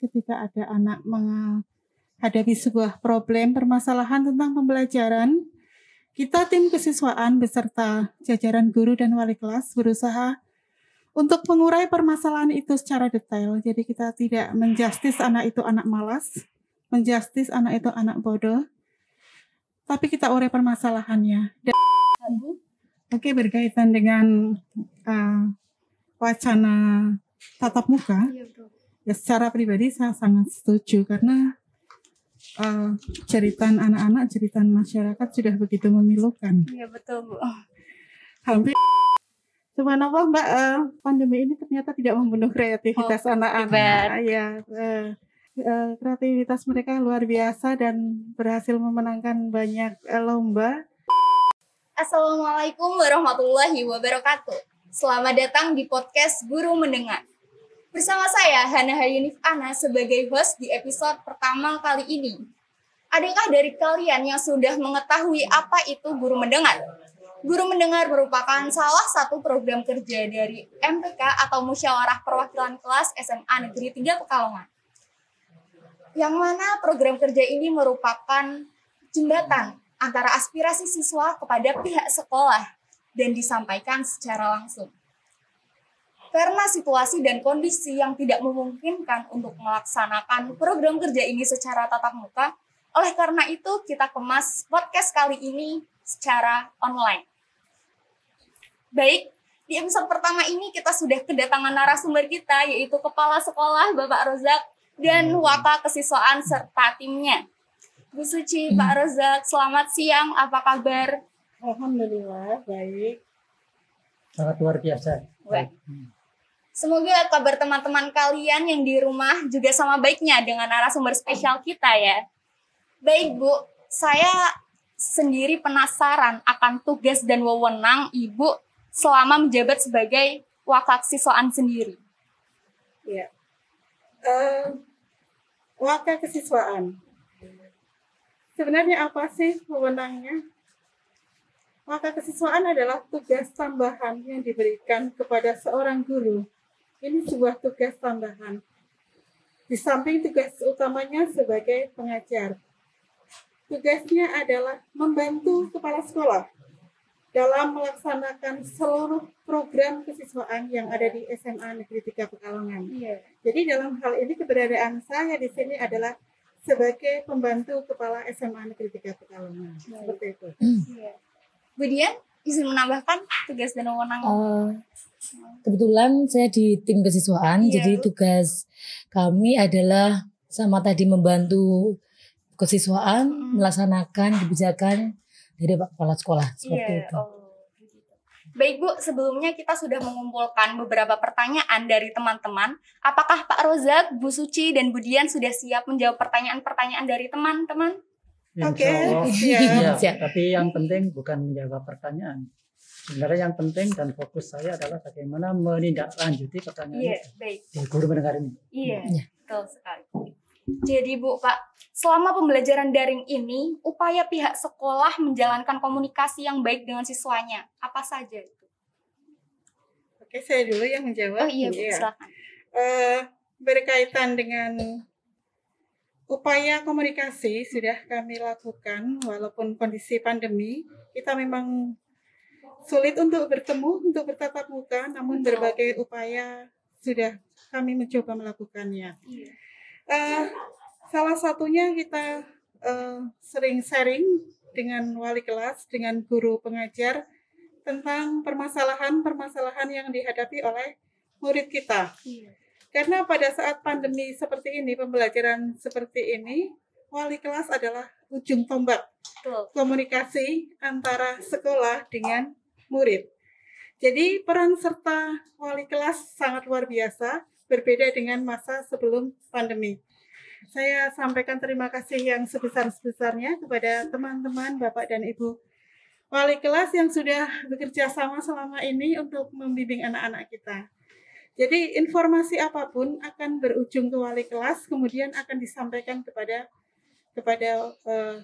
ketika ada anak menghadapi sebuah problem permasalahan tentang pembelajaran, kita tim kesiswaan beserta jajaran guru dan wali kelas berusaha untuk mengurai permasalahan itu secara detail. Jadi kita tidak menjustis anak itu anak malas, menjustis anak itu anak bodoh, tapi kita urai permasalahannya. Oke, berkaitan dengan wacana tatap muka, ya secara pribadi saya sangat setuju karena jeritan anak-anak, jeritan masyarakat sudah begitu memilukan. Iya betul Bu. Hampir cuman apa Mbak, pandemi ini ternyata tidak membunuh kreativitas anak-anak. Ya, kreativitas mereka luar biasa dan berhasil memenangkan banyak lomba. Assalamualaikum warahmatullahi wabarakatuh. Selamat datang di podcast Guru Mendengar. Bersama saya Hana Hayunif Ana sebagai host di episode pertama kali ini. Adakah dari kalian yang sudah mengetahui apa itu Guru Mendengar? Guru Mendengar merupakan salah satu program kerja dari MPK atau Musyawarah Perwakilan Kelas SMA Negeri 3 Pekalongan. Yang mana program kerja ini merupakan jembatan antara aspirasi siswa kepada pihak sekolah dan disampaikan secara langsung. Karena situasi dan kondisi yang tidak memungkinkan untuk melaksanakan program kerja ini secara tatap muka, oleh karena itu kita kemas podcast kali ini secara online. Baik, di episode pertama ini kita sudah kedatangan narasumber kita, yaitu Kepala Sekolah Bapak Rozak dan Waka Kesiswaan serta timnya. Bu Suci, Pak Rozak, selamat siang, apa kabar? Alhamdulillah, baik. Sangat luar biasa. Baik. Semoga kabar teman-teman kalian yang di rumah juga sama baiknya dengan narasumber spesial kita ya. Baik Bu, saya sendiri penasaran akan tugas dan wewenang Ibu selama menjabat sebagai Waka Kesiswaan sendiri. Ya, Waka Kesiswaan. Sebenarnya apa sih wewenangnya? Waka Kesiswaan adalah tugas tambahan yang diberikan kepada seorang guru. Ini sebuah tugas tambahan. Di samping tugas utamanya sebagai pengajar. Tugasnya adalah membantu kepala sekolah dalam melaksanakan seluruh program kesiswaan yang ada di SMA Negeri 3 Pekalongan. Iya. Jadi dalam hal ini keberadaan saya di sini adalah sebagai pembantu kepala SMA Negeri 3 Pekalongan. Seperti itu. Iya. Bu Dian, izin menambahkan tugas dan wewenang. Kebetulan saya di tim kesiswaan, jadi tugas kami adalah sama tadi membantu kesiswaan melaksanakan kebijakan dari Pak Kepala Sekolah seperti itu. Baik Bu, sebelumnya kita sudah mengumpulkan beberapa pertanyaan dari teman-teman. Apakah Pak Rozak, Bu Suci, dan Bu Dian sudah siap menjawab pertanyaan-pertanyaan dari teman-teman? Oke, siap. Tapi yang penting bukan menjawab pertanyaan. Sebenarnya yang penting dan fokus saya adalah bagaimana menindaklanjuti pertanyaan baik. di Guru Mendengar ini. Iya, betul sekali. Jadi Bu, Pak, selama pembelajaran daring ini, upaya pihak sekolah menjalankan komunikasi yang baik dengan siswanya, apa saja itu? Oke, saya dulu yang menjawab. Oh iya Bu, silakan. Berkaitan dengan upaya komunikasi sudah kami lakukan walaupun kondisi pandemi, kita memang sulit untuk bertemu, untuk bertatap muka, namun berbagai upaya sudah kami mencoba melakukannya. Salah satunya kita sering sharing dengan wali kelas, dengan guru pengajar tentang permasalahan-permasalahan yang dihadapi oleh murid kita. Karena pada saat pandemi seperti ini, pembelajaran seperti ini, wali kelas adalah ujung tombak komunikasi antara sekolah dengan murid. Jadi peran serta wali kelas sangat luar biasa, berbeda dengan masa sebelum pandemi. Saya sampaikan terima kasih yang sebesar-besarnya kepada teman-teman, Bapak dan Ibu wali kelas yang sudah bekerja sama selama ini untuk membimbing anak-anak kita. Jadi informasi apapun akan berujung ke wali kelas, kemudian akan disampaikan kepada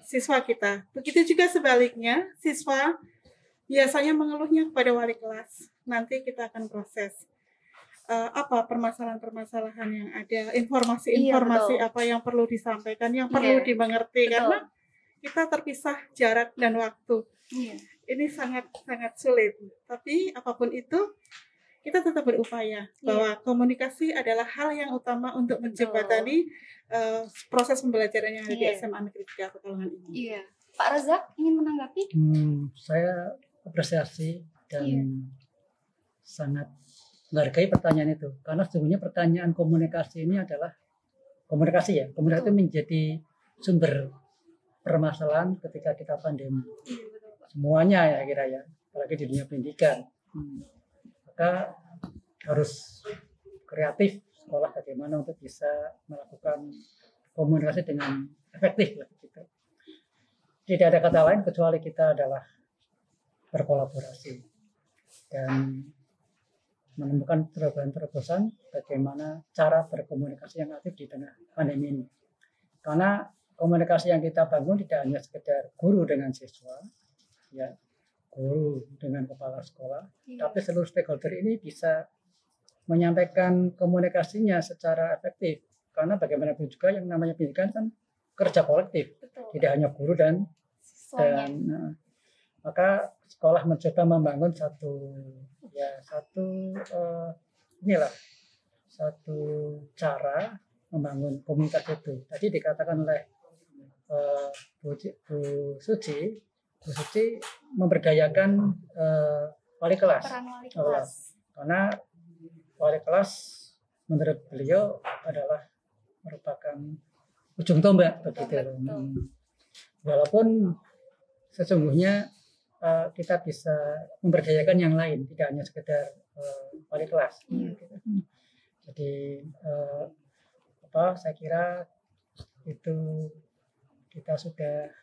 siswa kita. Begitu juga sebaliknya, siswa biasanya mengeluhnya kepada wali kelas. Nanti kita akan proses. apa permasalahan-permasalahan yang ada, informasi-informasi apa yang perlu disampaikan, yang perlu dimengerti. Karena kita terpisah jarak dan waktu. Ini sangat-sangat sulit. Tapi apapun itu, kita tetap berupaya bahwa komunikasi adalah hal yang utama untuk menjembatani proses pembelajaran yang ada di SMA Negeri 3 Pekalongan ini. Pak Razak ingin menanggapi? Saya apresiasi dan sangat menghargai pertanyaan itu, karena sesungguhnya pertanyaan komunikasi ini adalah komunikasi itu menjadi sumber permasalahan ketika kita pandemi. Semuanya ya kira ya, apalagi di dunia pendidikan. Maka harus kreatif sekolah bagaimana untuk bisa melakukan komunikasi dengan efektif gitu. Tidak ada kata lain kecuali kita adalah berkolaborasi dan menemukan terobosan-terobosan bagaimana cara berkomunikasi yang aktif di tengah pandemi ini. Karena komunikasi yang kita bangun tidak hanya sekedar guru dengan siswa, ya, guru dengan kepala sekolah, tapi seluruh stakeholder ini bisa menyampaikan komunikasinya secara efektif. Karena bagaimanapun juga yang namanya pendidikan kan kerja kolektif, tidak hanya guru dan maka sekolah mencoba membangun satu cara membangun komunitas itu. Tadi dikatakan oleh Bu Suci memberdayakan wali kelas. Karena wali kelas menurut beliau adalah merupakan ujung tombak begitu. Walaupun sesungguhnya kita bisa memberdayakan yang lain, tidak hanya sekedar wali kelas. Jadi saya kira itu kita sudah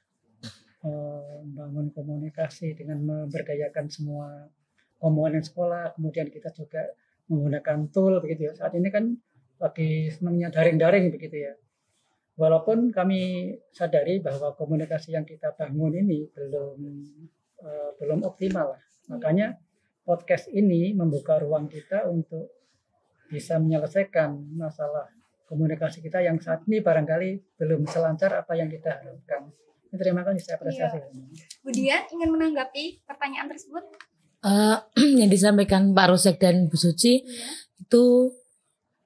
membangun komunikasi dengan memberdayakan semua komponen sekolah. Kemudian kita juga menggunakan tool begitu ya. Saat ini kan lagi senangnya daring-daring begitu ya. Walaupun kami sadari bahwa komunikasi yang kita bangun ini belum optimal lah. Makanya podcast ini membuka ruang kita untuk bisa menyelesaikan masalah komunikasi kita yang saat ini barangkali belum selancar apa yang kita harapkan. Terima kasih, saya apresiasi. Bu Dian ingin menanggapi pertanyaan tersebut? Yang disampaikan Pak Rozak dan Bu Suci itu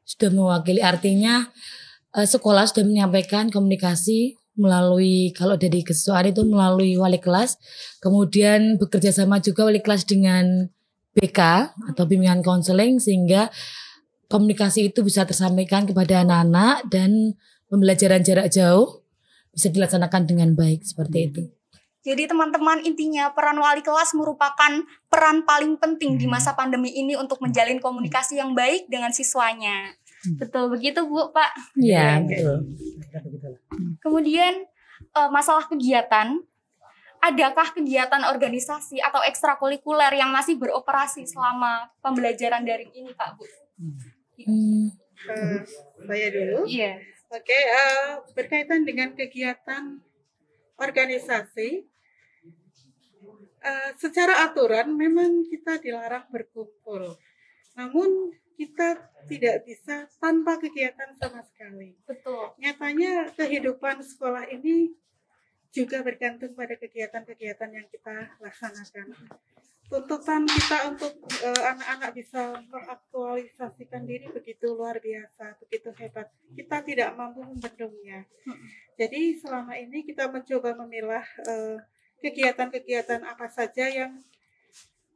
sudah mewakili, artinya sekolah sudah menyampaikan komunikasi melalui, kalau dari kesiswaan itu melalui wali kelas, kemudian bekerja sama juga wali kelas dengan BK atau bimbingan konseling, sehingga komunikasi itu bisa tersampaikan kepada anak-anak dan pembelajaran jarak jauh bisa dilaksanakan dengan baik seperti itu. Jadi teman-teman, intinya peran wali kelas merupakan peran paling penting di masa pandemi ini untuk menjalin komunikasi yang baik dengan siswanya. Betul begitu Bu, Pak? Iya, betul. Kemudian masalah kegiatan, adakah kegiatan organisasi atau ekstrakurikuler yang masih beroperasi selama pembelajaran daring ini, Pak, Bu? Saya dulu. Iya. Oke, berkaitan dengan kegiatan organisasi, secara aturan memang kita dilarang berkumpul. Namun kita tidak bisa tanpa kegiatan sama sekali. Betul. Nyatanya kehidupan sekolah ini juga bergantung pada kegiatan-kegiatan yang kita laksanakan. Tuntutan kita untuk anak-anak bisa mengaktualisasikan diri begitu luar biasa, begitu hebat. Kita tidak mampu membendungnya. Jadi selama ini kita mencoba memilah kegiatan-kegiatan apa saja yang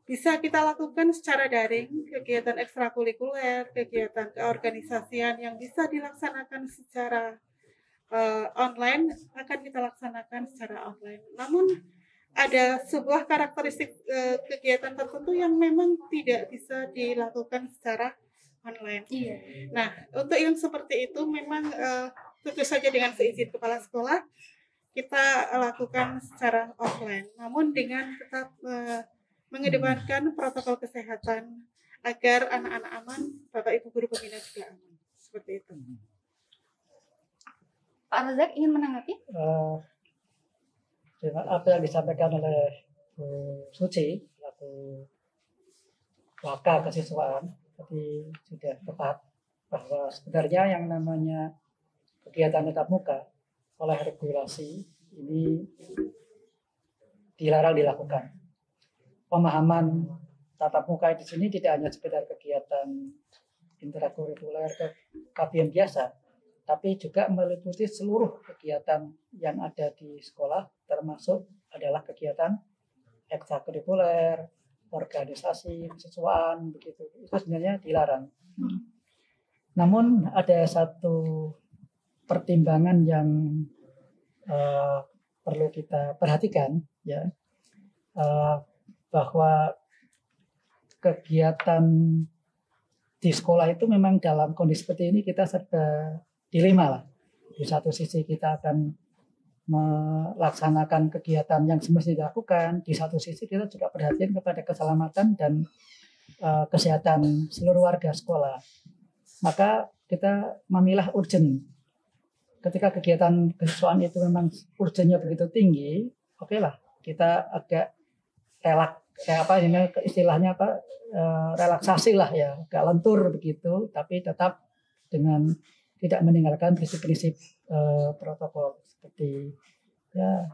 bisa kita lakukan secara daring, kegiatan ekstrakurikuler, kegiatan keorganisasian yang bisa dilaksanakan secara online akan kita laksanakan secara online. Namun ada sebuah karakteristik kegiatan tertentu yang memang tidak bisa dilakukan secara online. Iya. Nah, untuk yang seperti itu memang tentu saja dengan seizin kepala sekolah kita lakukan secara offline. Namun dengan tetap mengedepankan protokol kesehatan agar anak-anak aman, Bapak Ibu guru pembina juga aman. Seperti itu. Pak Razak ingin menanggapi? Dengan apa yang disampaikan oleh Bu Suci, selaku Waka Kesiswaan, tadi sudah tepat bahwa sebenarnya yang namanya kegiatan tatap muka oleh regulasi ini dilarang dilakukan. Pemahaman tatap muka di sini tidak hanya sekedar kegiatan intrakurikuler KBM biasa, tapi juga meliputi seluruh kegiatan yang ada di sekolah, termasuk adalah kegiatan ekstrakurikuler, organisasi, kesiswaan, begitu. Itu sebenarnya dilarang. Namun ada satu pertimbangan yang perlu kita perhatikan, ya, bahwa kegiatan di sekolah itu memang dalam kondisi seperti ini kita serba dilema lah. Di satu sisi kita akan melaksanakan kegiatan yang semestinya dilakukan, di satu sisi kita juga perhatian kepada keselamatan dan kesehatan seluruh warga sekolah. Maka kita memilah urgent. Ketika kegiatan kesiswaan itu memang urgennya begitu tinggi, oke lah, kita agak istilahnya relaksasi lah ya, agak lentur begitu, tapi tetap dengan tidak meninggalkan prinsip-prinsip protokol seperti ya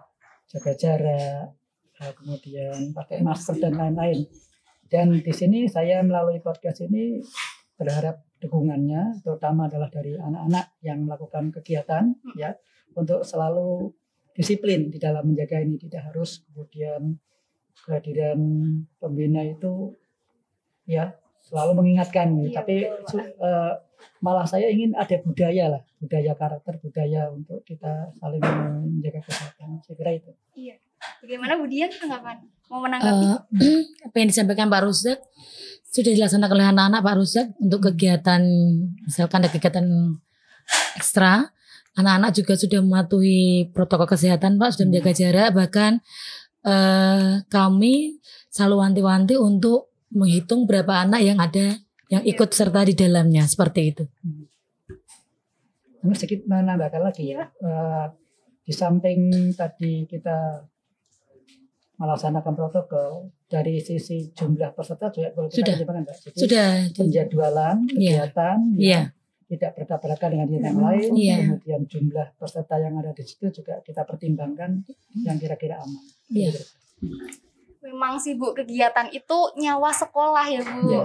jaga jarak, kemudian pakai masker dan lain-lain. Dan di sini saya melalui podcast ini berharap dukungannya, terutama adalah dari anak-anak yang melakukan kegiatan, ya, untuk selalu disiplin di dalam menjaga ini. Tidak harus kemudian kehadiran pembina itu ya selalu mengingatkan, iya, tapi malah saya ingin ada budaya karakter budaya untuk kita saling menjaga kesehatan. Saya kira itu. Iya. Bagaimana Bu Dian tanggapan? Mau menanggapi? Apa yang disampaikan Pak Rusdak sudah dilaksanakan oleh anak-anak Pak Rusdak untuk kegiatan, misalkan ada kegiatan ekstra, anak-anak juga sudah mematuhi protokol kesehatan Pak, sudah menjaga jarak, bahkan kami selalu wanti-wanti untuk menghitung berapa anak yang ada yang ikut serta di dalamnya, seperti itu. Ini sedikit menambahkan lagi ya. Di samping tadi kita melaksanakan protokol, dari sisi jumlah peserta juga boleh kita pertimbangkan, Mbak. Jadi Sudah penjadwalan kegiatan ya, tidak bertabrakan dengan yang lain, kemudian jumlah peserta yang ada di situ juga kita pertimbangkan yang kira-kira aman. Memang sih Bu, kegiatan itu nyawa sekolah ya Bu.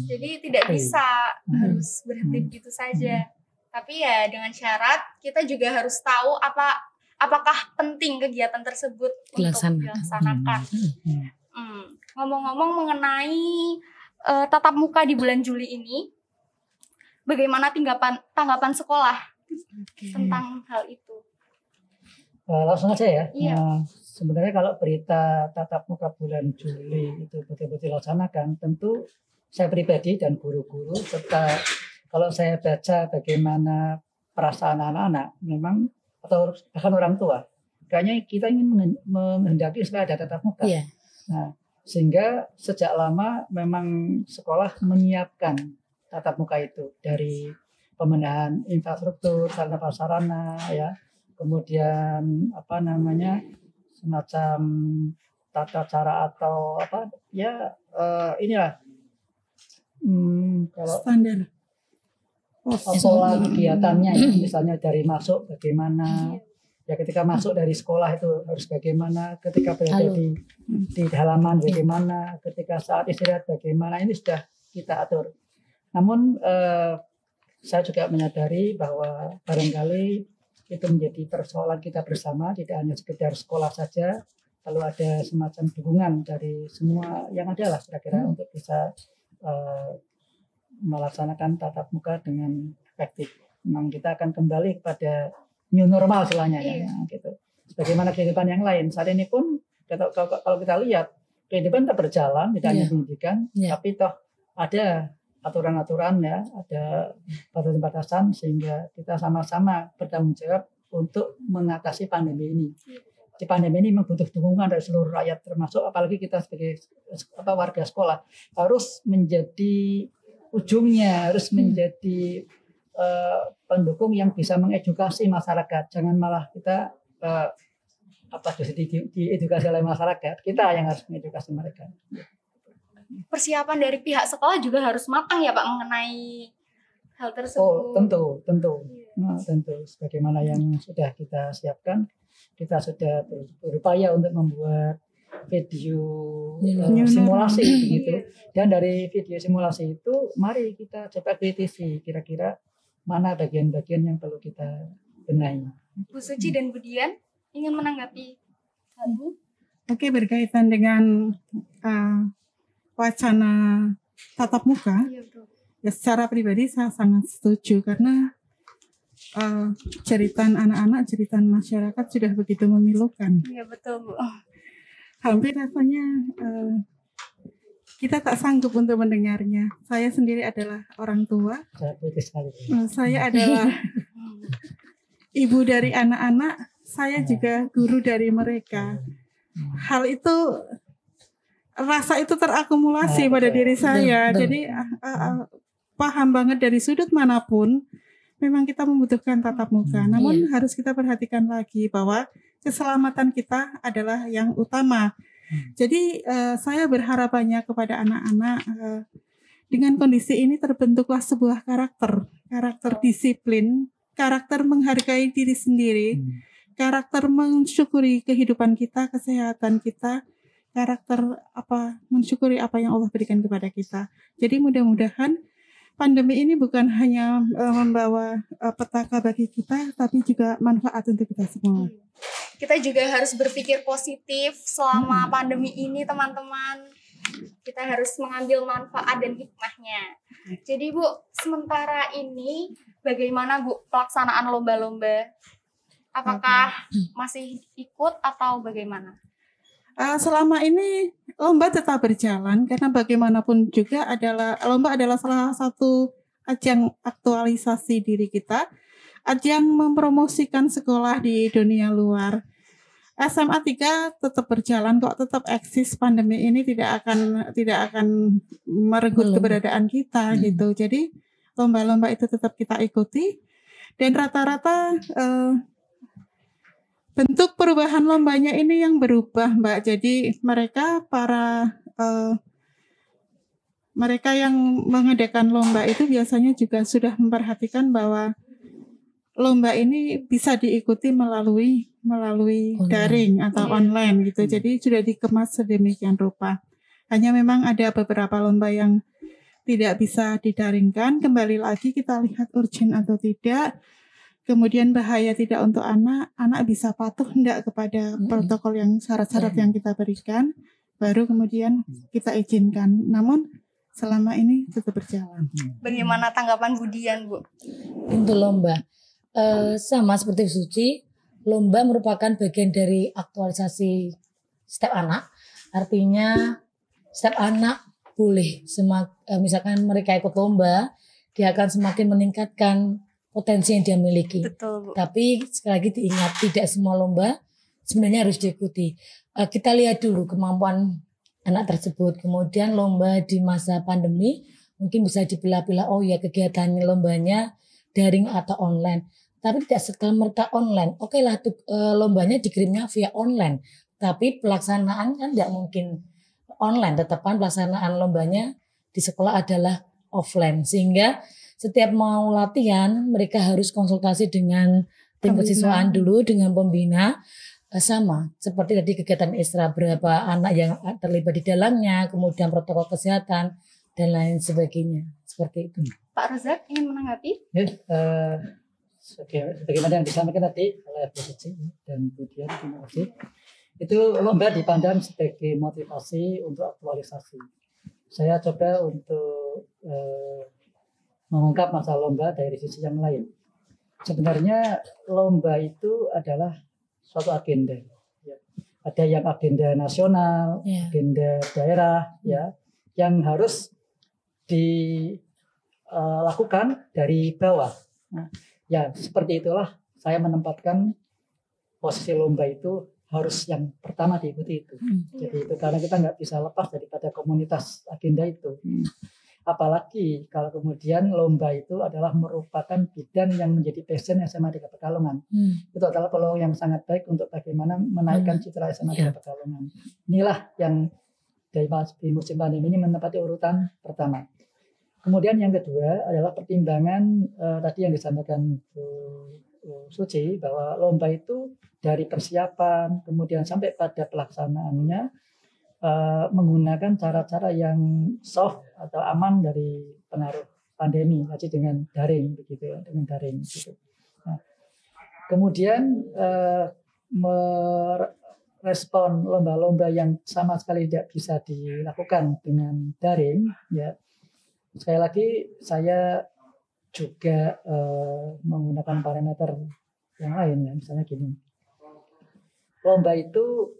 Jadi tidak bisa harus berhenti begitu saja. Tapi ya dengan syarat kita juga harus tahu apakah penting kegiatan tersebut untuk dilaksanakan. Ngomong-ngomong mengenai tatap muka di bulan Juli ini, bagaimana tanggapan sekolah tentang hal itu? Langsung aja ya. Sebenarnya kalau berita tatap muka bulan Juli itu betul-betul dilaksanakan, tentu saya pribadi dan guru-guru serta kalau saya baca bagaimana perasaan anak-anak memang atau bahkan orang tua, kayaknya kita ingin menghendaki supaya ada tatap muka. Nah, sehingga sejak lama memang sekolah menyiapkan tatap muka itu dari pembenahan infrastruktur, sarana prasarana, ya, kemudian semacam tata cara atau inilah kalau standar pola kegiatannya ya, misalnya dari masuk bagaimana, ya ketika masuk dari sekolah itu harus bagaimana, ketika berada di halaman bagaimana, ketika saat istirahat bagaimana, ini sudah kita atur. Namun saya juga menyadari bahwa barangkali itu menjadi persoalan kita bersama, tidak hanya sekedar sekolah saja, lalu ada semacam dukungan dari semua yang ada lah kira-kira untuk bisa melaksanakan tatap muka dengan efektif. Memang kita akan kembali kepada new normal istilahnya ya, gitu. Sebagaimana kehidupan yang lain. Saat ini pun kalau kita lihat kehidupan tetap berjalan, tidak hanya pendidikan, tapi toh ada aturan-aturan ya, ada batasan-batasan sehingga kita sama-sama bertanggung jawab untuk mengatasi pandemi ini. Di pandemi ini memang butuh dukungan dari seluruh rakyat, termasuk apalagi kita sebagai warga sekolah harus menjadi ujungnya, harus menjadi pendukung yang bisa mengedukasi masyarakat. Jangan malah kita diedukasi oleh masyarakat, kita yang harus mengedukasi mereka. persiapan dari pihak sekolah juga harus matang ya Pak mengenai hal tersebut. Oh, tentu. Nah, tentu. Sebagaimana yang sudah kita siapkan, kita sudah berupaya untuk membuat video simulasi begitu. Dan dari video simulasi itu, mari kita coba kritisi kira-kira mana bagian-bagian yang perlu kita benahi. Bu Suci dan Bu Dian ingin menanggapi hal Bu? Oke, berkaitan dengan wacana tatap muka, Iya betul. ya secara pribadi saya sangat setuju karena jeritan anak-anak, jeritan masyarakat sudah begitu memilukan. Iya betul Bu. Hampir rasanya kita tak sanggup untuk mendengarnya. Saya sendiri adalah orang tua. Saya kritis sekali. Saya adalah ibu dari anak-anak. Saya juga guru dari mereka. Hal itu, rasa itu terakumulasi pada diri saya. Jadi paham banget dari sudut manapun, memang kita membutuhkan tatap muka. Namun harus kita perhatikan lagi bahwa keselamatan kita adalah yang utama. Jadi saya berharap banyak kepada anak-anak, dengan kondisi ini terbentuklah sebuah karakter disiplin, karakter menghargai diri sendiri, karakter mensyukuri kehidupan kita, kesehatan kita, karakter mensyukuri apa yang Allah berikan kepada kita. Jadi mudah-mudahan pandemi ini bukan hanya membawa petaka bagi kita, tapi juga manfaat untuk kita semua. Kita juga harus berpikir positif selama pandemi ini teman-teman. Kita harus mengambil manfaat dan hikmahnya. Jadi Bu, sementara ini bagaimana Bu pelaksanaan lomba-lomba? Apakah masih ikut atau bagaimana? Selama ini lomba tetap berjalan karena bagaimanapun juga lomba adalah salah satu ajang aktualisasi diri kita, ajang mempromosikan sekolah di dunia luar. SMA 3 tetap berjalan kok, tetap eksis. Pandemi ini tidak akan merenggut keberadaan kita gitu. Jadi lomba-lomba itu tetap kita ikuti dan rata-rata bentuk perubahan lombanya ini yang berubah, Mbak. Jadi mereka yang mengadakan lomba itu biasanya juga sudah memperhatikan bahwa lomba ini bisa diikuti melalui daring atau online gitu. Jadi sudah dikemas sedemikian rupa. Hanya memang ada beberapa lomba yang tidak bisa didaringkan. Kembali lagi kita lihat urgent atau tidak. Kemudian bahaya tidak untuk anak bisa patuh enggak kepada protokol yang syarat-syarat yang kita berikan, baru kemudian kita izinkan. Namun selama ini tetap berjalan. Bagaimana tanggapan Bu Dian, Bu? Untuk lomba, sama seperti Suci, lomba merupakan bagian dari aktualisasi setiap anak. Artinya setiap anak boleh, misalkan mereka ikut lomba, dia akan semakin meningkatkan potensi yang dia miliki. Betul, Bu. Tapi sekali lagi diingat, tidak semua lomba sebenarnya harus diikuti. Kita lihat dulu kemampuan anak tersebut. Kemudian lomba di masa pandemi mungkin bisa dipilah-pilah. Oh ya, kegiatannya lombanya daring atau online. Tapi tidak serta-merta online. Oke lah, lombanya dikirimnya via online. Tapi pelaksanaan kan tidak mungkin online. Tetapan pelaksanaan lombanya di sekolah adalah offline. Sehingga setiap mau latihan, mereka harus konsultasi dengan tim kesiswaan dulu, dengan pembina. Sama, seperti tadi kegiatan Isra, berapa anak yang terlibat di dalamnya, kemudian protokol kesehatan, dan lain sebagainya. Seperti itu. Pak Rozak ingin menanggapi? Sebagaimana yang disampaikan tadi oleh Bu Suci dan Bu Dian, terima kasih. Itu lomba dipandang sebagai motivasi untuk aktualisasi. Saya coba untuk mengungkap masalah lomba dari sisi yang lain. Sebenarnya lomba itu adalah suatu agenda. Ya. Ada yang agenda nasional, agenda daerah, ya, yang harus dilakukan dari bawah. Nah, ya seperti itulah saya menempatkan posisi lomba itu harus yang pertama diikuti itu. Jadi itu karena kita nggak bisa lepas daripada komunitas agenda itu. Apalagi kalau kemudian lomba itu adalah merupakan bidang yang menjadi passion SMA 3 Pekalongan. Itu adalah peluang yang sangat baik untuk bagaimana menaikkan citra SMA 3 Pekalongan. Inilah yang di musim pandemi ini menempati urutan pertama. Kemudian yang kedua adalah pertimbangan tadi yang disampaikan Bu Suci, bahwa lomba itu dari persiapan kemudian sampai pada pelaksanaannya menggunakan cara-cara yang soft atau aman dari pengaruh pandemi, tadi dengan daring begitu ya, dengan daring gitu. Nah, kemudian merespon lomba-lomba yang sama sekali tidak bisa dilakukan dengan daring, ya. Sekali lagi saya juga menggunakan parameter yang lain, ya. Misalnya gini, lomba itu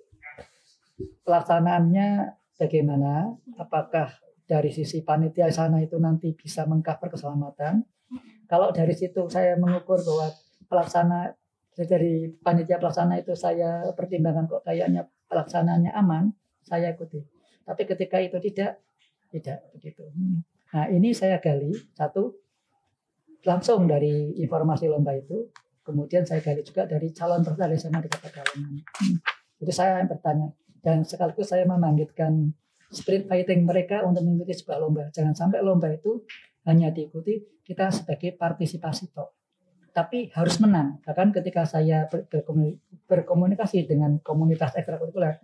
pelaksanaannya bagaimana? Apakah dari sisi panitia sana itu nanti bisa mengcover keselamatan? Kalau dari situ saya mengukur bahwa pelaksana dari panitia pelaksana itu saya pertimbangkan kok kayaknya pelaksanaannya aman, saya ikuti. Tapi ketika itu tidak begitu. Nah, ini saya gali satu langsung dari informasi lomba itu, kemudian saya gali juga dari calon peserta SMA di Kota Pekalongan. Jadi saya yang bertanya, dan sekaligus saya membangkitkan spirit fighting mereka untuk mengikuti sebuah lomba. Jangan sampai lomba itu hanya diikuti kita sebagai partisipasi toh, tapi harus menang. Bahkan ketika saya berkomunikasi dengan komunitas ekstrakurikuler,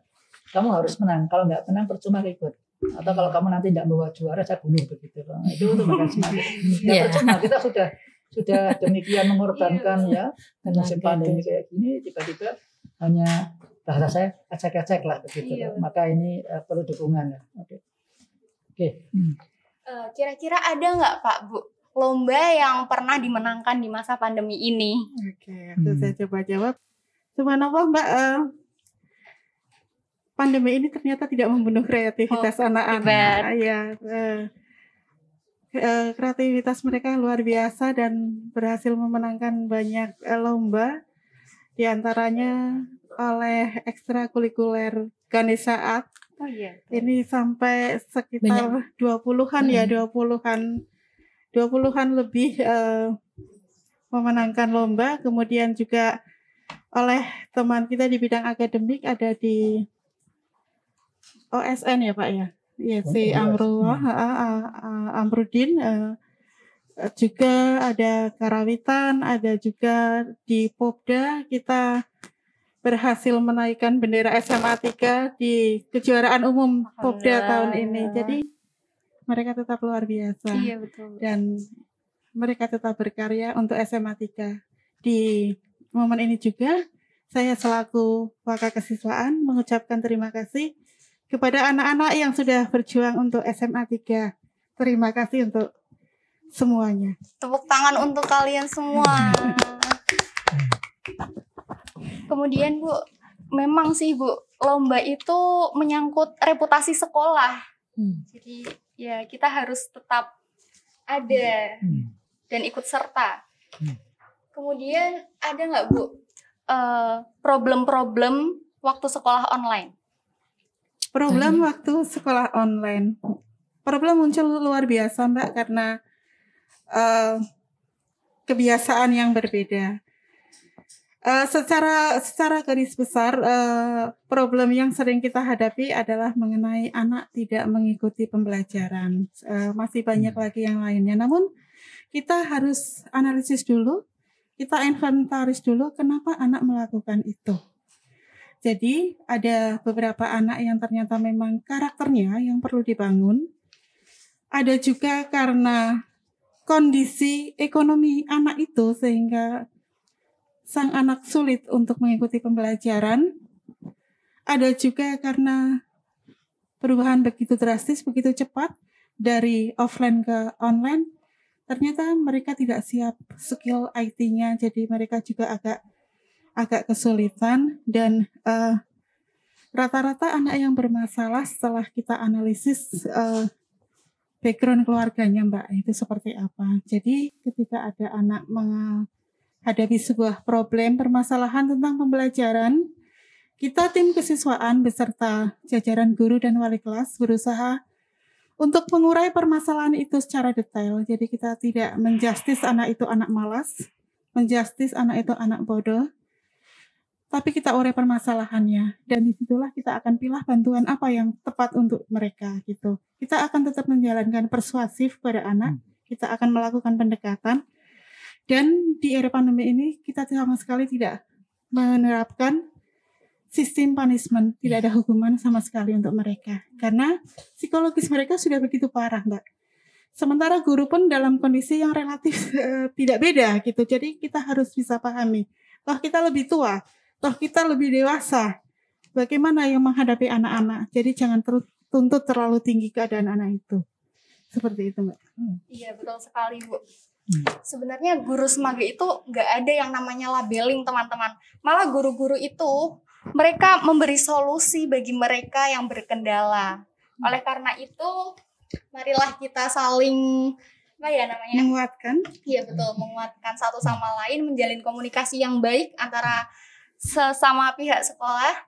kamu harus menang. Kalau nggak menang percuma ikut. Atau kalau kamu nanti tidak membawa juara, saya bunuh begitu. Nah, itu makan semangat. Nggak percuma, kita sudah demikian mengorbankan ya musim pandemi kayak gini, tiba-tiba hanya bahasa saya acak-acak lah begitu. Iya. Maka ini perlu dukungan ya. Oke. Kira-kira ada nggak Pak Bu lomba yang pernah dimenangkan di masa pandemi ini? Oke, saya coba jawab. Subhanallah Mbak, pandemi ini ternyata tidak membunuh kreativitas anak-anak. Ya, kreativitas mereka luar biasa dan berhasil memenangkan banyak lomba. Di antaranya oleh ekstrakurikuler Ganesha Art. Oh iya. Ini sampai sekitar 20-an ya, 20-an lebih memenangkan lomba. Kemudian juga oleh teman kita di bidang akademik, ada di OSN ya Pak ya. Ya, si Amrudin, juga ada Karawitan, ada juga di Popda kita berhasil menaikkan bendera SMA 3 di kejuaraan umum Popda tahun ini. Jadi mereka tetap luar biasa. Iya, betul. Dan mereka tetap berkarya untuk SMA 3. Di momen ini juga saya selaku Wakil Kesiswaan mengucapkan terima kasih kepada anak-anak yang sudah berjuang untuk SMA 3. Terima kasih untuk semuanya. Tepuk tangan untuk kalian semua. Kemudian Bu, memang sih Bu, lomba itu menyangkut reputasi sekolah. Jadi ya kita harus tetap ada dan ikut serta. Kemudian ada nggak Bu problem-problem waktu sekolah online? Problem waktu sekolah online. Problem muncul luar biasa Mbak karena kebiasaan yang berbeda. Secara garis besar, problem yang sering kita hadapi adalah mengenai anak tidak mengikuti pembelajaran. Masih banyak lagi yang lainnya. Namun kita harus analisis dulu, kita inventaris dulu kenapa anak melakukan itu. Jadi ada beberapa anak yang ternyata memang karakternya yang perlu dibangun. Ada juga karena kondisi ekonomi anak itu sehingga sang anak sulit untuk mengikuti pembelajaran. Ada juga karena perubahan begitu drastis, begitu cepat dari offline ke online. Ternyata mereka tidak siap skill IT-nya, jadi mereka juga agak kesulitan. Dan rata-rata anak yang bermasalah setelah kita analisis background keluarganya Mbak, itu seperti apa. Jadi ketika ada anak menghadapi sebuah problem, permasalahan tentang pembelajaran, kita tim kesiswaan beserta jajaran guru dan wali kelas berusaha untuk mengurai permasalahan itu secara detail. Jadi kita tidak menjustis anak itu anak malas, menjustis anak itu anak bodoh. tapi kita urai permasalahannya, dan disitulah kita akan pilih bantuan apa yang tepat untuk mereka gitu. Kita akan tetap menjalankan persuasif pada anak, kita akan melakukan pendekatan, dan di era pandemi ini kita sama sekali tidak menerapkan sistem punishment, tidak ada hukuman sama sekali untuk mereka, karena psikologis mereka sudah begitu parah, Mbak. Sementara guru pun dalam kondisi yang relatif tidak beda gitu. Jadi kita harus bisa pahami. Toh kita lebih tua, toh kita lebih dewasa. Bagaimana yang menghadapi anak-anak? Jadi jangan tuntut terlalu tinggi keadaan anak itu. Seperti itu, Mbak. Iya, betul sekali, Bu. Sebenarnya guru semaga itu nggak ada yang namanya labeling, teman-teman. Malah guru-guru itu mereka memberi solusi bagi mereka yang berkendala. Oleh karena itu, marilah kita saling Menguatkan. Iya, betul, menguatkan satu sama lain, menjalin komunikasi yang baik antara sesama pihak sekolah.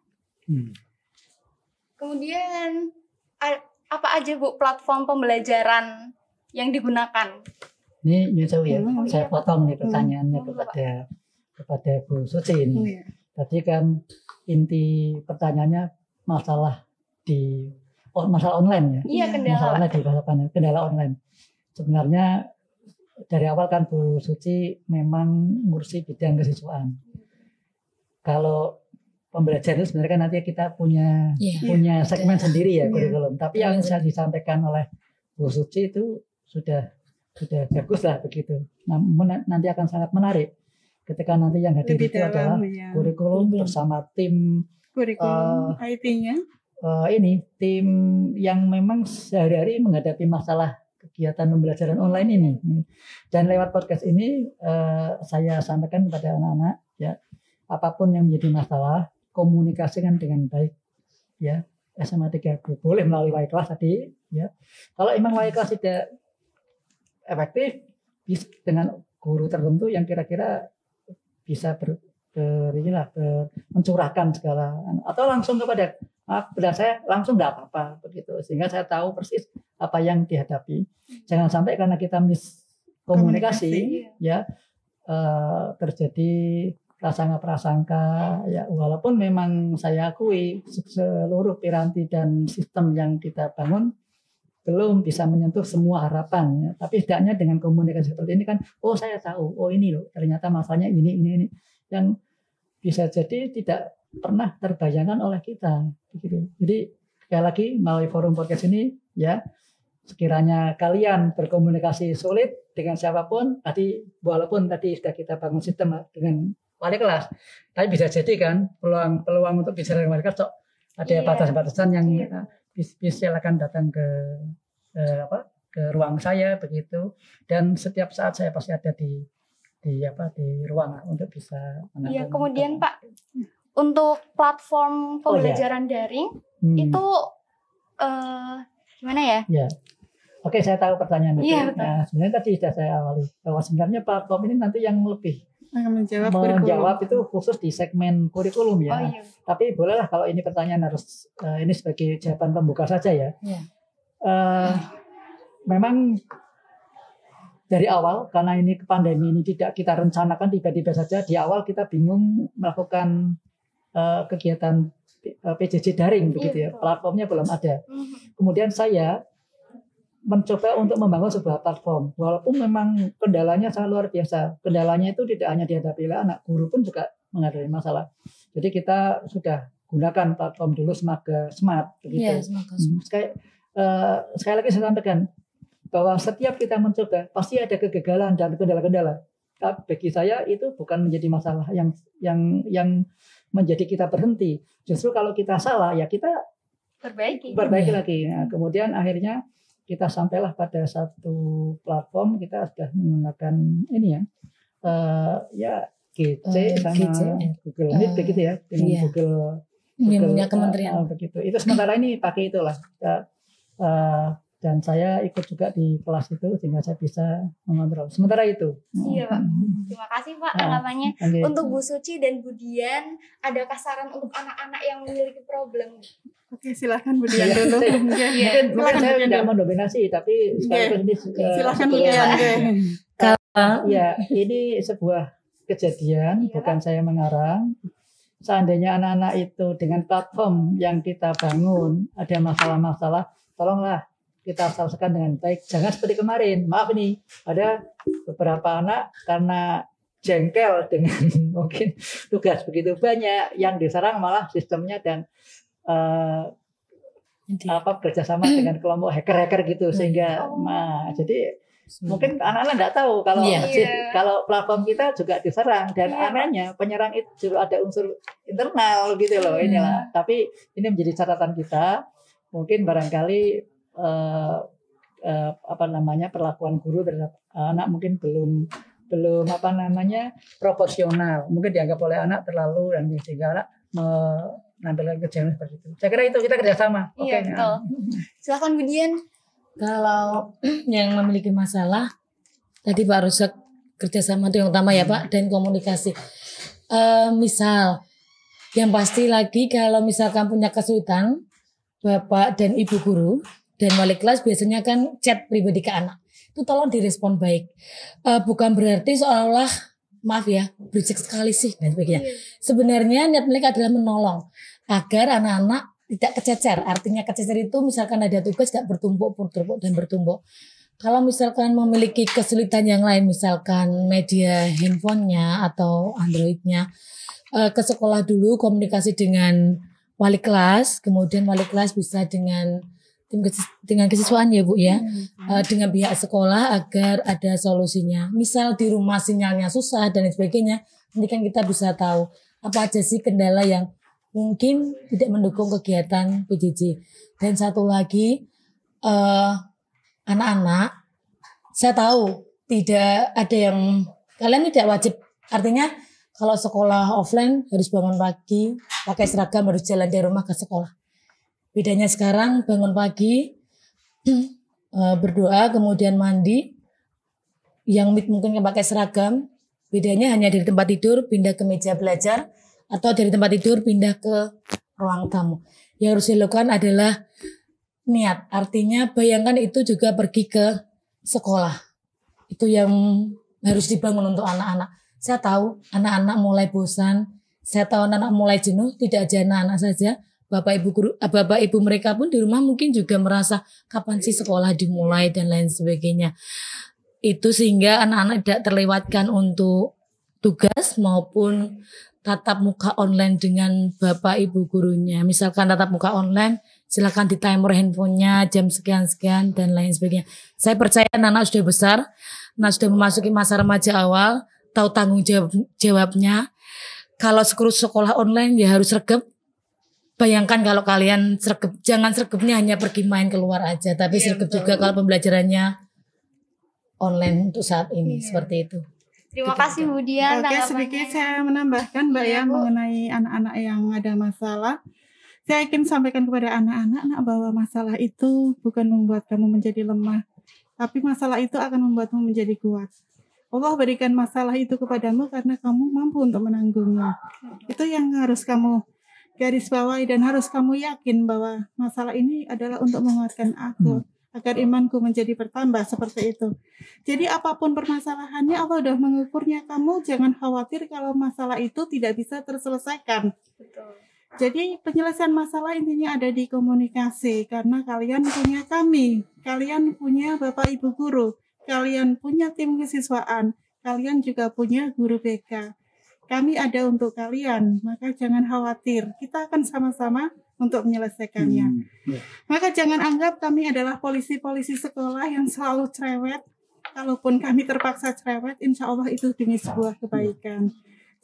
Kemudian apa aja, Bu, platform pembelajaran yang digunakan? Ini saya potong nih pertanyaannya kepada Bu Suci ini. Tadi kan inti pertanyaannya masalah online ya. Iya, kendala. Masalah online di kendala online. Sebenarnya dari awal kan Bu Suci memang ngurusi bidang kesiswaan. Kalau pembelajaran itu sebenarnya kan nanti kita punya segmen sendiri ya kurikulum. Tapi yang saya disampaikan oleh Bu Suci itu sudah bagus lah begitu. Namun nanti akan sangat menarik ketika nanti yang hadir itu adalah kurikulum bersama tim kurikulum IT-nya. Tim yang memang sehari-hari menghadapi masalah kegiatan pembelajaran online ini. Dan lewat podcast ini saya sampaikan kepada anak-anak ya, apapun yang menjadi masalah komunikasikan dengan baik ya. SMA 3 boleh melalui wali kelas tadi ya. Kalau emang wali kelas tidak efektif dengan guru tertentu yang kira-kira bisa mencurahkan segala, atau langsung kepada saya langsung enggak apa-apa begitu, sehingga saya tahu persis apa yang dihadapi. Jangan sampai karena kita miskomunikasi ya terjadi prasangka ya, walaupun memang saya akui seluruh piranti dan sistem yang kita bangun belum bisa menyentuh semua harapan ya. Tapi setidaknya dengan komunikasi seperti ini kan, oh saya tahu, oh ini loh ternyata masalahnya ini yang bisa jadi tidak pernah terbayangkan oleh kita begitu. Jadi sekali lagi melalui forum podcast ini ya, sekiranya kalian berkomunikasi sulit dengan siapapun, tadi walaupun tadi sudah kita bangun sistem dengan wali kelas, tapi bisa jadi kan peluang untuk bicara dengan wali kelas ada batasan-batasan yang silakan datang ke ruang saya begitu, dan setiap saat saya pasti ada di ruang untuk bisa menangani. Iya, kemudian Pak, untuk platform pembelajaran daring itu gimana ya? Ya. Oke, saya tahu pertanyaan itu. Iya, Nah, sebenarnya tadi sudah saya awali bahwa sebenarnya platform ini nanti yang lebih menjawab itu khusus di segmen kurikulum ya. Iya. Tapi bolehlah kalau ini pertanyaan harus ini sebagai jawaban pembuka saja ya. Iya. Memang dari awal karena ini pandemi ini tidak kita rencanakan, tiba-tiba saja di awal kita bingung melakukan kegiatan PJJ daring begitu ya. Platformnya belum ada. Kemudian saya mencoba untuk membangun sebuah platform, walaupun memang kendalanya sangat luar biasa. Kendalanya itu tidak hanya dihadapi oleh anak, guru pun juga menghadapi masalah. Jadi kita sudah gunakan platform dulu Semaga Smart begitu. Sekali lagi saya sampaikan bahwa setiap kita mencoba pasti ada kegagalan dan kendala-kendala. Tapi bagi saya itu bukan menjadi masalah yang menjadi kita berhenti. Justru kalau kita salah ya kita perbaiki lagi. Nah, kemudian akhirnya kita sampailah pada satu platform, kita sudah menggunakan ini ya GC sama Google Meet begitu ya, dengan Google kementerian begitu. Itu sementara ini pakai itulah. Dan saya ikut juga di kelas itu sehingga saya bisa mengontrol. Sementara itu. Iya, Pak. Terima kasih Pak tanggapannya. Okay. Untuk Bu Suci dan Bu Dian, adakah saran untuk anak-anak yang memiliki problem? Oke, silakan Bu Dian dulu. Mungkin saya tidak mendominasi, tapi silakan Bu Dian. Ya, ini sebuah kejadian, bukan saya mengarang. seandainya anak-anak itu dengan platform yang kita bangun ada masalah-masalah, tolonglah kita selesaikan dengan baik. Jangan seperti kemarin. Maaf nih, ada beberapa anak karena jengkel dengan mungkin tugas begitu banyak yang diserang malah sistemnya dan kerjasama dengan kelompok hacker-hacker gitu sehingga jadi mungkin anak-anak nggak tahu kalau kalau platform kita juga diserang dan anehnya penyerang itu juga ada unsur internal gitu loh inilah. Tapi ini menjadi catatan kita. Mungkin barangkali perlakuan guru terhadap anak mungkin belum proporsional. Mungkin dianggap oleh anak terlalu dan sehingga anak menampilkan kejadian seperti itu. Saya kira itu kita kerjasama. Iya, betul. Silakan Bu Dian. Kalau yang memiliki masalah, tadi Pak Rusek kerjasama itu yang utama ya Pak, dan komunikasi. Misal, yang pasti lagi kalau misalkan punya kesulitan, Bapak dan Ibu guru dan wali kelas biasanya kan chat pribadi ke anak. Itu tolong direspon baik. Bukan berarti seolah-olah, maaf ya, berisik sekali sih dan sebagainya. Sebenarnya niat mereka adalah menolong agar anak-anak tidak kececer. Artinya kececer itu misalkan ada tugas gak bertumpuk dan bertumpuk. Kalau misalkan memiliki kesulitan yang lain, misalkan media handphonenya atau Androidnya, ke sekolah dulu komunikasi dengan wali kelas, kemudian wali kelas bisa dengan kesiswaan ya Bu ya, dengan pihak sekolah agar ada solusinya. Misal di rumah sinyalnya susah dan lain sebagainya, nanti kan kita bisa tahu apa aja sih kendala yang mungkin tidak mendukung kegiatan PJJ. Dan satu lagi, anak-anak, saya tahu tidak ada yang, kalian tidak wajib, artinya kalau sekolah offline harus bangun pagi, pakai seragam, harus jalan dari rumah ke sekolah. Bedanya sekarang bangun pagi, berdoa, kemudian mandi, yang mungkin pakai seragam, bedanya hanya dari tempat tidur pindah ke meja belajar, atau dari tempat tidur pindah ke ruang tamu. Yang harus dilakukan adalah niat. Artinya bayangkan itu juga pergi ke sekolah. Itu yang harus dibangun untuk anak-anak. Saya tahu anak-anak mulai bosan. Saya tahu anak-anak mulai jenuh. Tidak aja anak-anak saja. Bapak ibu mereka pun di rumah mungkin juga merasa kapan sih sekolah dimulai dan lain sebagainya. Itu sehingga anak-anak tidak terlewatkan untuk tugas maupun tatap muka online dengan bapak ibu gurunya. Misalkan tatap muka online, silakan di timer handphonenya jam sekian-sekian dan lain sebagainya. Saya percaya anak-anak sudah besar, anak sudah memasuki masa remaja awal, tahu tanggung jawabnya. Kalau sekolah online ya harus sregep. Bayangkan kalau kalian sregep, jangan sregepnya hanya pergi main keluar aja, tapi sregep juga kalau pembelajarannya online untuk saat ini, seperti itu. Terima kasih Bu Dian. Oke, sedikit saya menambahkan Mbak ya mengenai anak-anak yang ada masalah. Saya ingin sampaikan kepada anak-anak bahwa masalah itu bukan membuat kamu menjadi lemah, tapi masalah itu akan membuatmu menjadi kuat. Allah berikan masalah itu kepadamu karena kamu mampu untuk menanggungnya. Itu yang harus kamu garis bawahi dan harus kamu yakin bahwa masalah ini adalah untuk menguatkan aku. Agar imanku menjadi bertambah seperti itu. Jadi apapun permasalahannya Allah sudah mengukurnya, kamu jangan khawatir kalau masalah itu tidak bisa terselesaikan. Betul. Jadi penyelesaian masalah intinya ada di komunikasi karena kalian punya kami, kalian punya Bapak Ibu guru, kalian punya tim kesiswaan, kalian juga punya guru BK. Kami ada untuk kalian, maka jangan khawatir. Kita akan sama-sama untuk menyelesaikannya. Maka jangan anggap kami adalah polisi-polisi sekolah yang selalu cerewet. Kalaupun kami terpaksa cerewet, insya Allah itu demi sebuah kebaikan.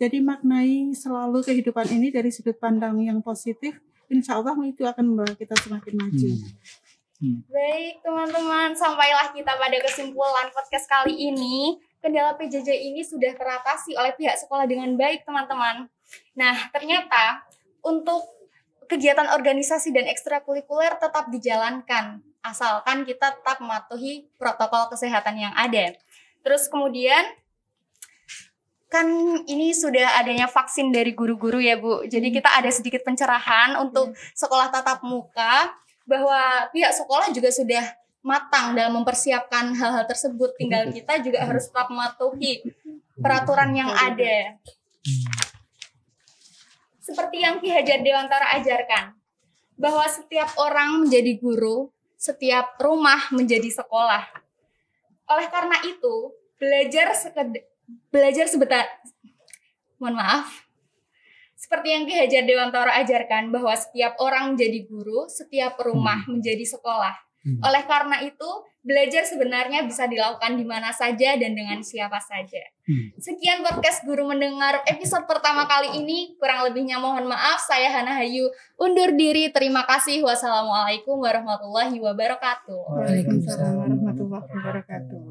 Jadi maknai selalu kehidupan ini dari sudut pandang yang positif. Insya Allah itu akan membawa kita semakin maju. Baik teman-teman, sampailah kita pada kesimpulan podcast kali ini. Kendala PJJ ini sudah teratasi oleh pihak sekolah dengan baik teman-teman. Nah ternyata untuk kegiatan organisasi dan ekstrakurikuler tetap dijalankan, asalkan kita tetap mematuhi protokol kesehatan yang ada. Terus kemudian, kan ini sudah adanya vaksin dari guru-guru ya Bu, jadi kita ada sedikit pencerahan untuk sekolah tatap muka, bahwa pihak sekolah juga sudah matang dalam mempersiapkan hal-hal tersebut, tinggal kita juga harus tetap mematuhi peraturan yang ada. Seperti yang Ki Hajar Dewantara ajarkan, bahwa setiap orang menjadi guru, setiap rumah menjadi sekolah. Oleh karena itu, belajar mohon maaf, seperti yang Ki Hajar Dewantara ajarkan bahwa setiap orang menjadi guru, setiap rumah menjadi sekolah. Oleh karena itu, belajar sebenarnya bisa dilakukan di mana saja dan dengan siapa saja. Sekian podcast Guru Mendengar episode pertama kali ini. Kurang lebihnya mohon maaf. Saya Hana Hayu undur diri. Terima kasih. Wassalamualaikum warahmatullahi wabarakatuh. Waalaikumsalam warahmatullahi wabarakatuh.